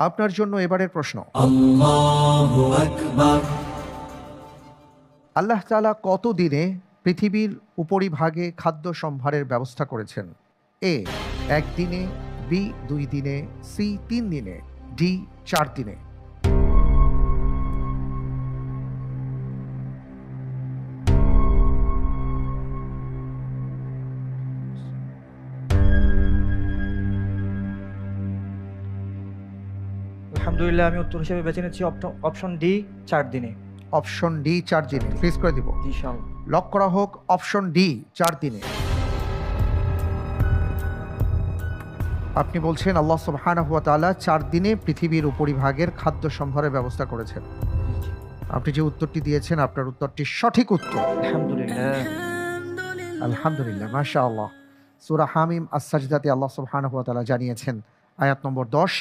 আপনার জন্য এবারের প্রশ্ন, আল্লাহু আকবার। আল্লাহ তাআলা কত দিনে পৃথিবীর উপরিভাগে খাদ্য সম্ভারের ব্যবস্থা করেছেন? এ ১ দিনে, বি ২ দিনে, সি ৩ দিনে, ডি ৪ দিনে। আলহামদুলিল্লাহ, আমি উত্তর হিসেবে বেছে নিচ্ছি অপশন ডি, 4 দিনে। অপশন ডি ৪ দিনে। ফ্রিজ করে দিব। ইনশাআল্লাহ। লক করা হোক অপশন ডি ৪ দিনে। আপনি বলছেন আল্লাহ সুবহানাহু ওয়া তাআলা ৪ দিনে পৃথিবীর উপরিভাগের খাদ্য সম্ভারের ব্যবস্থা করেছেন। আপনি যে উত্তরটি দিয়েছেন আপনার উত্তরটি সঠিক উত্তর। আলহামদুলিল্লাহ। আলহামদুলিল্লাহ, মাশাআল্লাহ। সূরা হামিম আস-সাজদাতে আল্লাহ সুবহানাহু ওয়া তাআলা জানিয়েছেন, আয়াত নম্বর ১০,